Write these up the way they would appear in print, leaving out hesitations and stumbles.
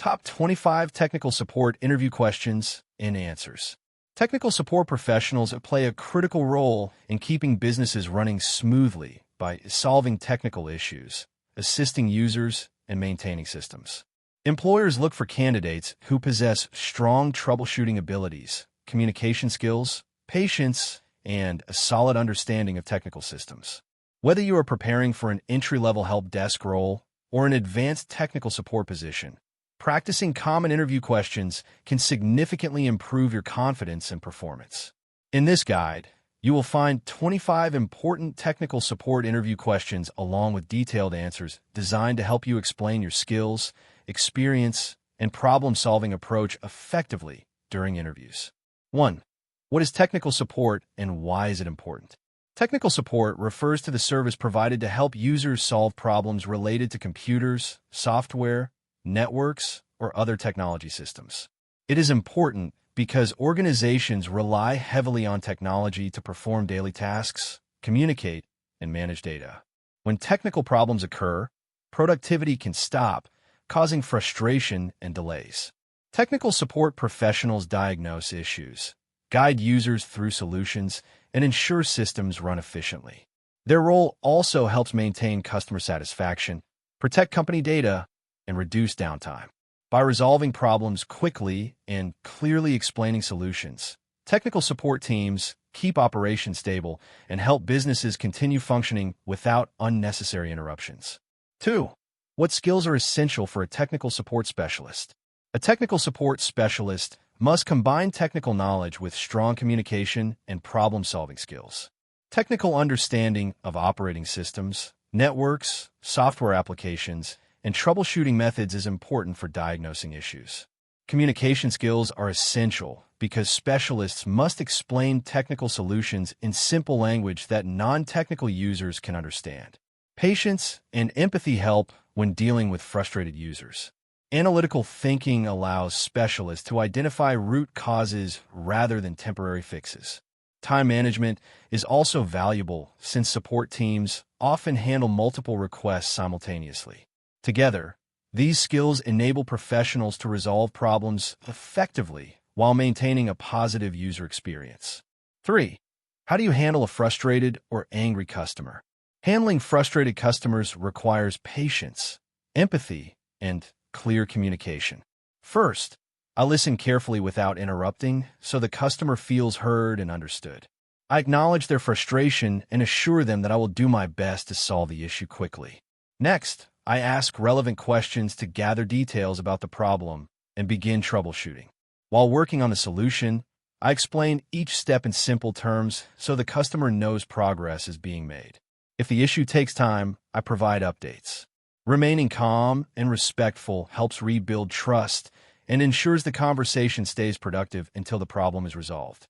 Top 25 Technical Support Interview Questions and Answers. Technical support professionals play a critical role in keeping businesses running smoothly by solving technical issues, assisting users, and maintaining systems. Employers look for candidates who possess strong troubleshooting abilities, communication skills, patience, and a solid understanding of technical systems. Whether you are preparing for an entry-level help desk role or an advanced technical support position, practicing common interview questions can significantly improve your confidence and performance. In this guide, you will find 25 important technical support interview questions along with detailed answers designed to help you explain your skills, experience, and problem-solving approach effectively during interviews. 1. What is technical support and why is it important? Technical support refers to the service provided to help users solve problems related to computers, software, networks, or other technology systems. It is important because organizations rely heavily on technology to perform daily tasks, communicate, and manage data. When technical problems occur, productivity can stop, causing frustration and delays. Technical support professionals diagnose issues, guide users through solutions, and ensure systems run efficiently. Their role also helps maintain customer satisfaction, protect company data, and reduce downtime. By resolving problems quickly and clearly explaining solutions, technical support teams keep operations stable and help businesses continue functioning without unnecessary interruptions. 2. What skills are essential for a technical support specialist? A technical support specialist must combine technical knowledge with strong communication and problem-solving skills. Technical understanding of operating systems, networks, software applications, and troubleshooting methods is important for diagnosing issues. Communication skills are essential because specialists must explain technical solutions in simple language that non-technical users can understand. Patience and empathy help when dealing with frustrated users. Analytical thinking allows specialists to identify root causes rather than temporary fixes. Time management is also valuable since support teams often handle multiple requests simultaneously. Together, these skills enable professionals to resolve problems effectively while maintaining a positive user experience. 3. How do you handle a frustrated or angry customer? Handling frustrated customers requires patience, empathy, and clear communication. First, I listen carefully without interrupting so the customer feels heard and understood. I acknowledge their frustration and assure them that I will do my best to solve the issue quickly. Next, I ask relevant questions to gather details about the problem and begin troubleshooting. While working on the solution, I explain each step in simple terms so the customer knows progress is being made. If the issue takes time, I provide updates. Remaining calm and respectful helps rebuild trust and ensures the conversation stays productive until the problem is resolved.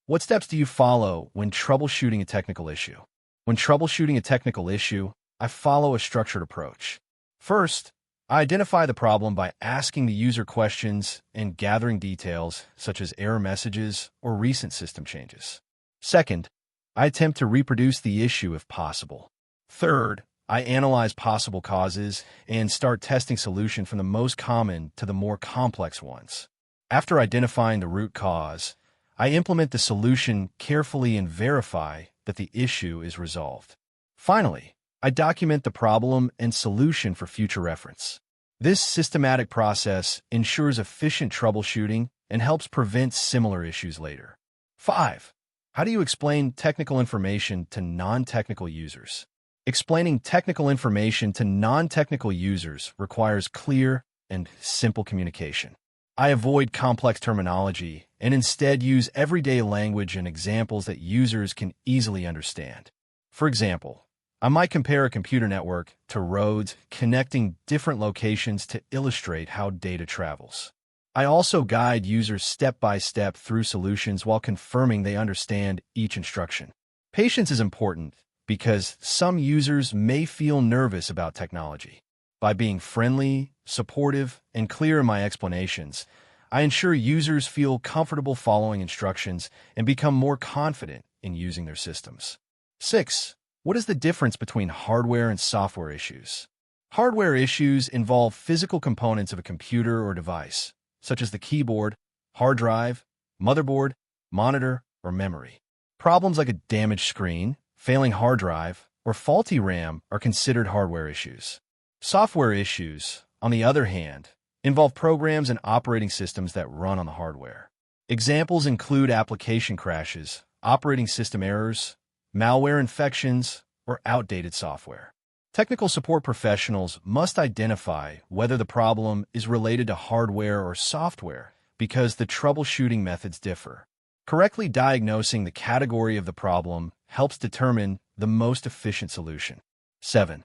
What steps do you follow when troubleshooting a technical issue? When troubleshooting a technical issue, I follow a structured approach. First, I identify the problem by asking the user questions and gathering details such as error messages or recent system changes. Second, I attempt to reproduce the issue if possible. Third, I analyze possible causes and start testing solutions from the most common to the more complex ones. After identifying the root cause, I implement the solution carefully and verify that the issue is resolved. Finally, I document the problem and solution for future reference. This systematic process ensures efficient troubleshooting and helps prevent similar issues later. 5. How do you explain technical information to non-technical users? Explaining technical information to non-technical users requires clear and simple communication. I avoid complex terminology and instead use everyday language and examples that users can easily understand. For example, I might compare a computer network to roads connecting different locations to illustrate how data travels. I also guide users step by step through solutions while confirming they understand each instruction. Patience is important because some users may feel nervous about technology. By being friendly, supportive, and clear in my explanations, I ensure users feel comfortable following instructions and become more confident in using their systems. 6. What is the difference between hardware and software issues? Hardware issues involve physical components of a computer or device, such as the keyboard, hard drive, motherboard, monitor, or memory. Problems like a damaged screen, failing hard drive, or faulty RAM are considered hardware issues. Software issues, on the other hand, involve programs and operating systems that run on the hardware. Examples include application crashes, operating system errors, malware infections, or outdated software. Technical support professionals must identify whether the problem is related to hardware or software because the troubleshooting methods differ. Correctly diagnosing the category of the problem helps determine the most efficient solution. 7.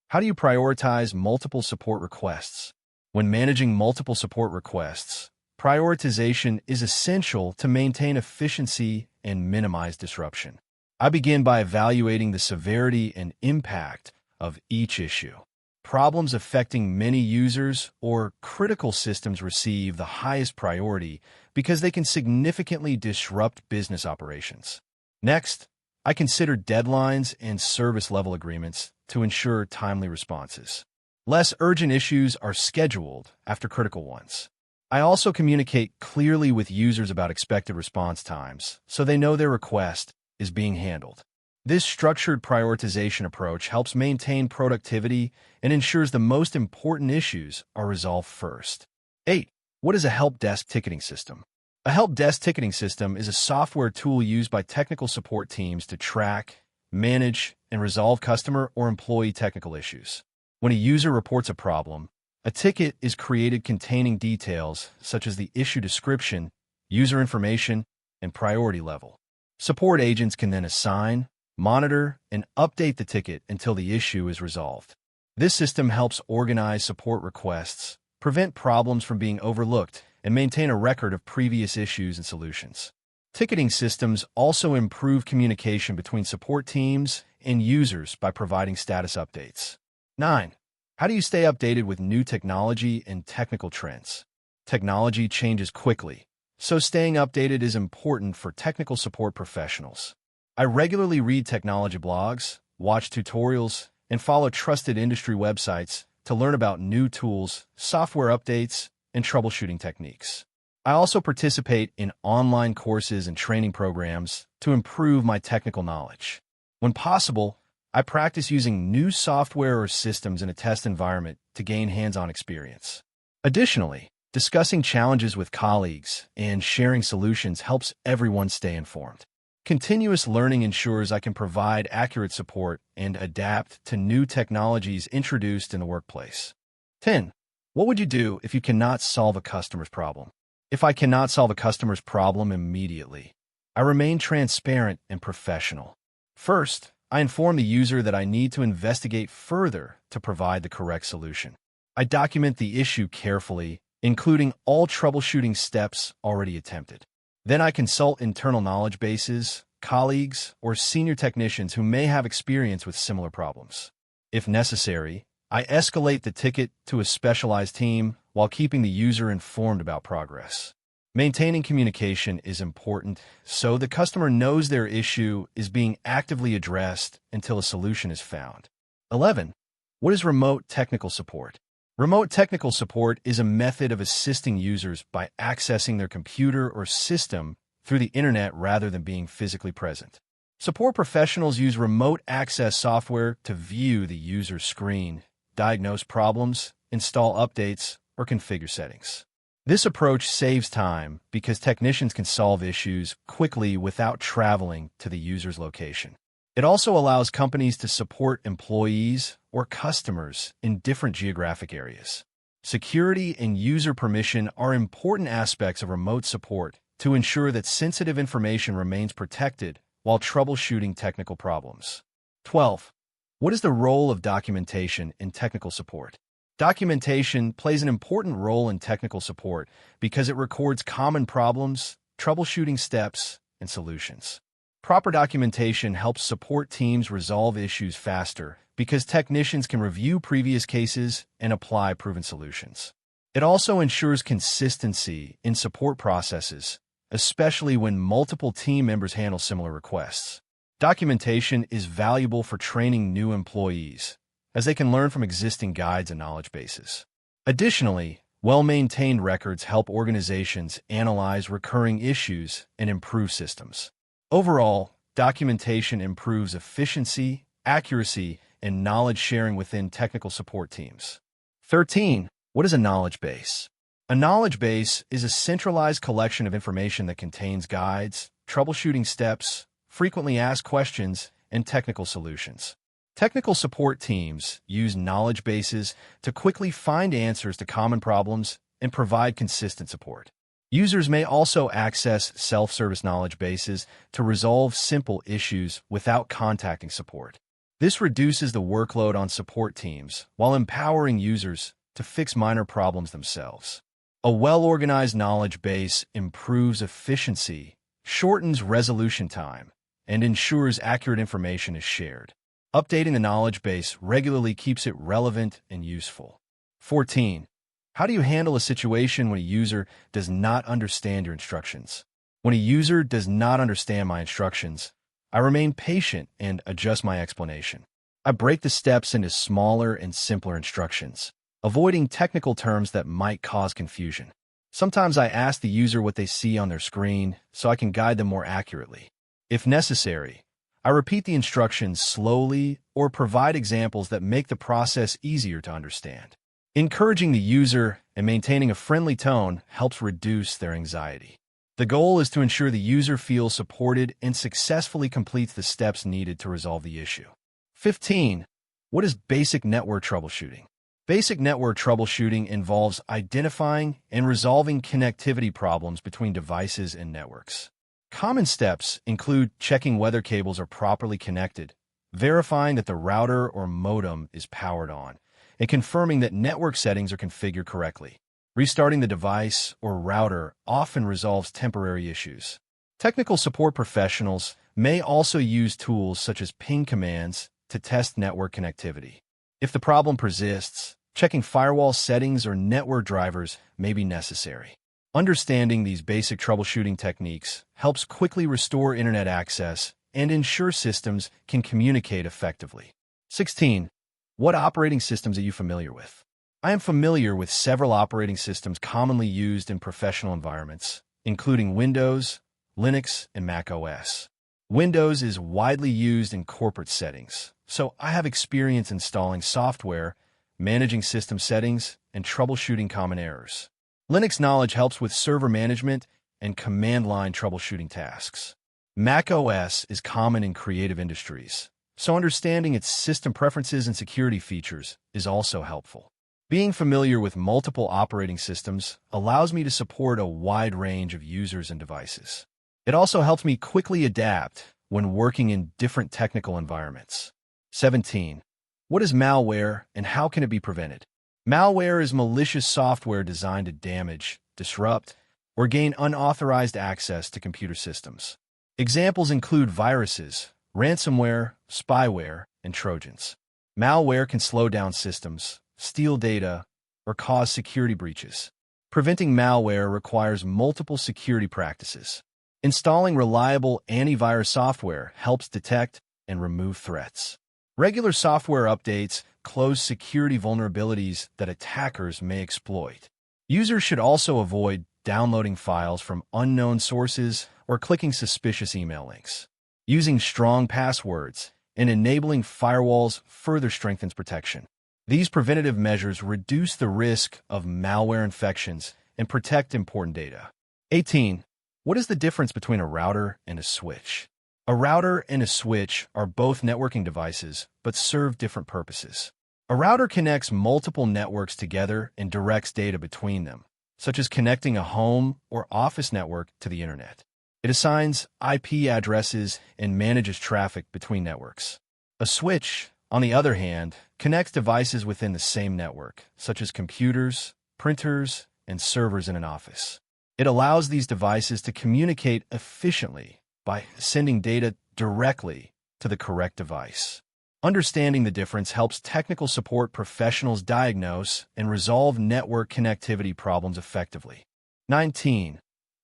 How do you prioritize multiple support requests? When managing multiple support requests, prioritization is essential to maintain efficiency and minimize disruption. I begin by evaluating the severity and impact of each issue. Problems affecting many users or critical systems receive the highest priority because they can significantly disrupt business operations. Next, I consider deadlines and service level agreements to ensure timely responses. Less urgent issues are scheduled after critical ones. I also communicate clearly with users about expected response times so they know their request is being handled. This structured prioritization approach helps maintain productivity and ensures the most important issues are resolved first. 8. What is a help desk ticketing system? A help desk ticketing system is a software tool used by technical support teams to track, manage, and resolve customer or employee technical issues. When a user reports a problem, a ticket is created containing details such as the issue description, user information, and priority level. Support agents can then assign, monitor, and update the ticket until the issue is resolved. This system helps organize support requests, prevent problems from being overlooked, and maintain a record of previous issues and solutions. Ticketing systems also improve communication between support teams and users by providing status updates. 9. How do you stay updated with new technology and technical trends? Technology changes quickly, so staying updated is important for technical support professionals. I regularly read technology blogs, watch tutorials, and follow trusted industry websites to learn about new tools, software updates, and troubleshooting techniques. I also participate in online courses and training programs to improve my technical knowledge. When possible, I practice using new software or systems in a test environment to gain hands-on experience. Additionally, discussing challenges with colleagues and sharing solutions helps everyone stay informed. Continuous learning ensures I can provide accurate support and adapt to new technologies introduced in the workplace. 10. What would you do if you cannot solve a customer's problem? If I cannot solve a customer's problem immediately, I remain transparent and professional. First, I inform the user that I need to investigate further to provide the correct solution. I document the issue carefully, including all troubleshooting steps already attempted. Then I consult internal knowledge bases, colleagues, or senior technicians who may have experience with similar problems. If necessary, I escalate the ticket to a specialized team while keeping the user informed about progress. Maintaining communication is important so the customer knows their issue is being actively addressed until a solution is found. 11. What is remote technical support? Remote technical support is a method of assisting users by accessing their computer or system through the internet rather than being physically present. Support professionals use remote access software to view the user's screen, diagnose problems, install updates, or configure settings. This approach saves time because technicians can solve issues quickly without traveling to the user's location. It also allows companies to support employees or customers in different geographic areas. Security and user permission are important aspects of remote support to ensure that sensitive information remains protected while troubleshooting technical problems. 12. What is the role of documentation in technical support? Documentation plays an important role in technical support because it records common problems, troubleshooting steps, and solutions. Proper documentation helps support teams resolve issues faster because technicians can review previous cases and apply proven solutions. It also ensures consistency in support processes, especially when multiple team members handle similar requests. Documentation is valuable for training new employees, as they can learn from existing guides and knowledge bases. Additionally, well-maintained records help organizations analyze recurring issues and improve systems. Overall, documentation improves efficiency, accuracy, and knowledge sharing within technical support teams. 13. What is a knowledge base? A knowledge base is a centralized collection of information that contains guides, troubleshooting steps, frequently asked questions, and technical solutions. Technical support teams use knowledge bases to quickly find answers to common problems and provide consistent support. Users may also access self-service knowledge bases to resolve simple issues without contacting support. This reduces the workload on support teams while empowering users to fix minor problems themselves. A well-organized knowledge base improves efficiency, shortens resolution time, and ensures accurate information is shared. Updating the knowledge base regularly keeps it relevant and useful. 14. How do you handle a situation when a user does not understand your instructions? When a user does not understand my instructions, I remain patient and adjust my explanation. I break the steps into smaller and simpler instructions, avoiding technical terms that might cause confusion. Sometimes I ask the user what they see on their screen so I can guide them more accurately. If necessary, I repeat the instructions slowly or provide examples that make the process easier to understand. Encouraging the user and maintaining a friendly tone helps reduce their anxiety. The goal is to ensure the user feels supported and successfully completes the steps needed to resolve the issue. 15. What is basic network troubleshooting? Basic network troubleshooting involves identifying and resolving connectivity problems between devices and networks. Common steps include checking whether cables are properly connected, verifying that the router or modem is powered on, and confirming that network settings are configured correctly. Restarting the device or router often resolves temporary issues. Technical support professionals may also use tools such as ping commands to test network connectivity. If the problem persists, checking firewall settings or network drivers may be necessary. Understanding these basic troubleshooting techniques helps quickly restore internet access and ensure systems can communicate effectively. 16. What operating systems are you familiar with? I am familiar with several operating systems commonly used in professional environments, including Windows, Linux, and Mac OS. Windows is widely used in corporate settings, so I have experience installing software, managing system settings, and troubleshooting common errors. Linux knowledge helps with server management and command line troubleshooting tasks. Mac OS is common in creative industries, so understanding its system preferences and security features is also helpful. Being familiar with multiple operating systems allows me to support a wide range of users and devices. It also helps me quickly adapt when working in different technical environments. 17. What is malware and how can it be prevented? Malware is malicious software designed to damage, disrupt, or gain unauthorized access to computer systems. Examples include viruses, ransomware, spyware, and Trojans. Malware can slow down systems, steal data, or cause security breaches. Preventing malware requires multiple security practices. Installing reliable antivirus software helps detect and remove threats. Regular software updates close security vulnerabilities that attackers may exploit. Users should also avoid downloading files from unknown sources or clicking suspicious email links. Using strong passwords and enabling firewalls further strengthens protection. These preventative measures reduce the risk of malware infections and protect important data. 18. What is the difference between a router and a switch? A router and a switch are both networking devices, but serve different purposes. A router connects multiple networks together and directs data between them, such as connecting a home or office network to the internet. It assigns IP addresses and manages traffic between networks. A switch, on the other hand, connects devices within the same network, such as computers, printers, and servers in an office. It allows these devices to communicate efficiently by sending data directly to the correct device. Understanding the difference helps technical support professionals diagnose and resolve network connectivity problems effectively. 19.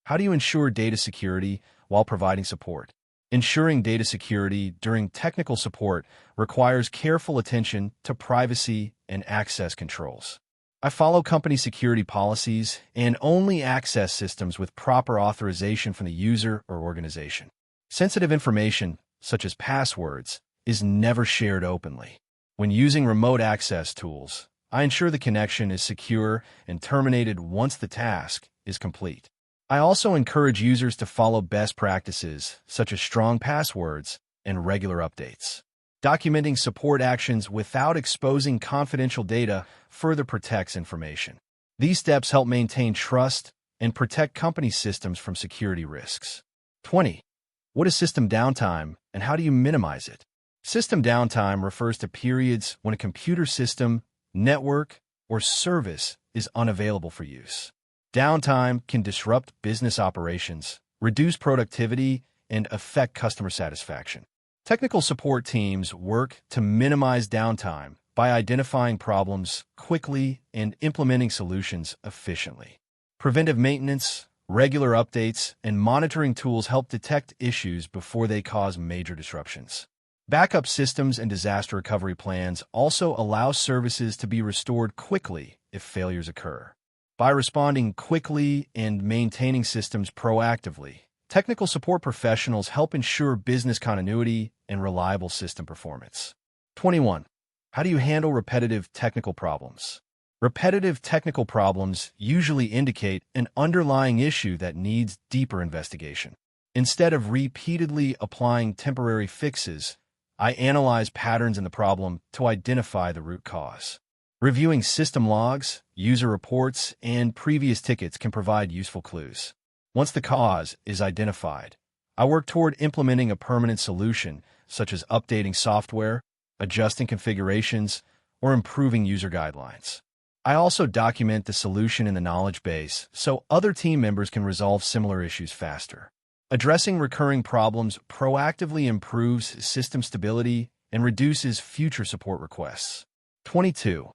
How do you ensure data security while providing support? Ensuring data security during technical support requires careful attention to privacy and access controls. I follow company security policies and only access systems with proper authorization from the user or organization. Sensitive information, such as passwords, is never shared openly. When using remote access tools, I ensure the connection is secure and terminated once the task is complete. I also encourage users to follow best practices, such as strong passwords and regular updates. Documenting support actions without exposing confidential data further protects information. These steps help maintain trust and protect company systems from security risks. 20. What is system downtime and how do you minimize it? System downtime refers to periods when a computer system, network, or service is unavailable for use. Downtime can disrupt business operations, reduce productivity, and affect customer satisfaction. Technical support teams work to minimize downtime by identifying problems quickly and implementing solutions efficiently. Preventive maintenance, regular updates, and monitoring tools help detect issues before they cause major disruptions. Backup systems and disaster recovery plans also allow services to be restored quickly if failures occur. By responding quickly and maintaining systems proactively, technical support professionals help ensure business continuity and reliable system performance. 21. How do you handle repetitive technical problems? Repetitive technical problems usually indicate an underlying issue that needs deeper investigation. Instead of repeatedly applying temporary fixes, I analyze patterns in the problem to identify the root cause. Reviewing system logs, user reports, and previous tickets can provide useful clues. Once the cause is identified, I work toward implementing a permanent solution, such as updating software, adjusting configurations, or improving user guidelines. I also document the solution in the knowledge base so other team members can resolve similar issues faster. Addressing recurring problems proactively improves system stability and reduces future support requests. 22.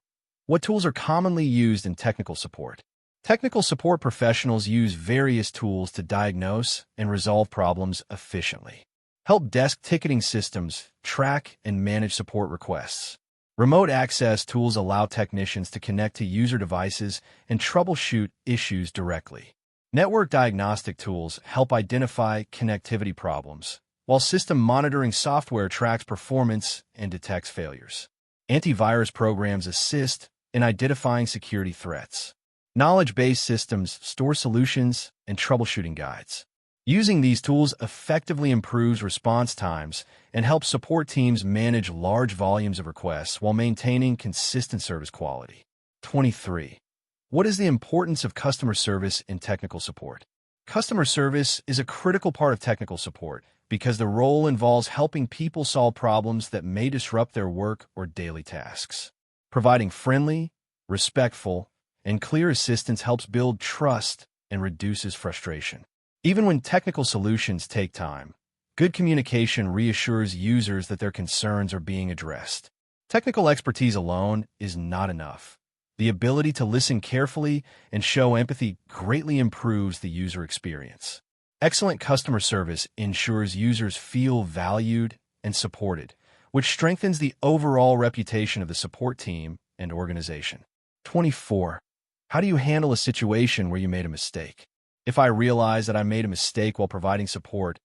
What tools are commonly used in technical support? Technical support professionals use various tools to diagnose and resolve problems efficiently. Help desk ticketing systems track and manage support requests. Remote access tools allow technicians to connect to user devices and troubleshoot issues directly. Network diagnostic tools help identify connectivity problems, while system monitoring software tracks performance and detects failures. Antivirus programs assist in identifying security threats. Knowledge-based systems store solutions and troubleshooting guides. Using these tools effectively improves response times and helps support teams manage large volumes of requests while maintaining consistent service quality. 23. What is the importance of customer service in technical support? Customer service is a critical part of technical support because the role involves helping people solve problems that may disrupt their work or daily tasks. Providing friendly, respectful, and clear assistance helps build trust and reduces frustration. Even when technical solutions take time, good communication reassures users that their concerns are being addressed. Technical expertise alone is not enough. The ability to listen carefully and show empathy greatly improves the user experience. Excellent customer service ensures users feel valued and supported, which strengthens the overall reputation of the support team and organization. 24. How do you handle a situation where you made a mistake? If I realize that I made a mistake while providing support,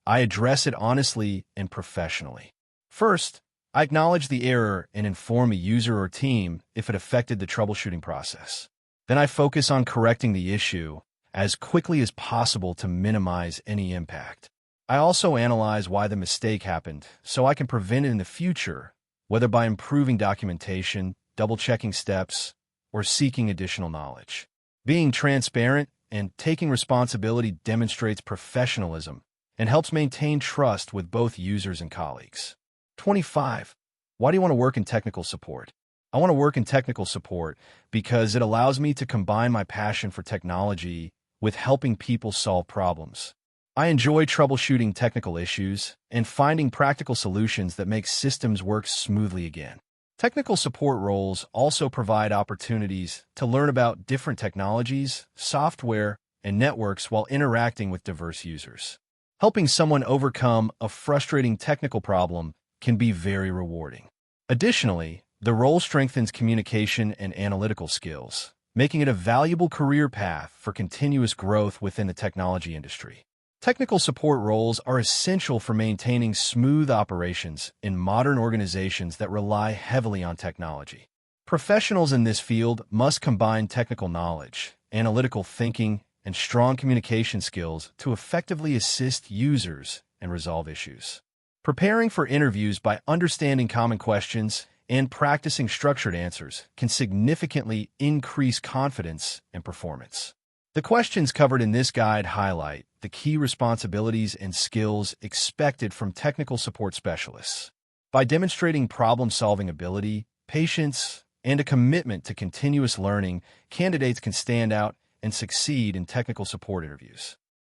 I address it honestly and professionally. First, I acknowledge the error and inform a user or team if it affected the troubleshooting process. Then I focus on correcting the issue as quickly as possible to minimize any impact. I also analyze why the mistake happened so I can prevent it in the future, whether by improving documentation, double-checking steps, or seeking additional knowledge. Being transparent and taking responsibility demonstrates professionalism and helps maintain trust with both users and colleagues. 25. Why do you want to work in technical support? I want to work in technical support because it allows me to combine my passion for technology with helping people solve problems. I enjoy troubleshooting technical issues and finding practical solutions that make systems work smoothly again. Technical support roles also provide opportunities to learn about different technologies, software, and networks while interacting with diverse users. Helping someone overcome a frustrating technical problem can be very rewarding. Additionally, the role strengthens communication and analytical skills, making it a valuable career path for continuous growth within the technology industry. Technical support roles are essential for maintaining smooth operations in modern organizations that rely heavily on technology. Professionals in this field must combine technical knowledge, analytical thinking, and strong communication skills to effectively assist users and resolve issues. Preparing for interviews by understanding common questions and practicing structured answers can significantly increase confidence and performance. The questions covered in this guide highlight the key responsibilities and skills expected from technical support specialists. By demonstrating problem-solving ability, patience, and a commitment to continuous learning, candidates can stand out and succeed in technical support interviews.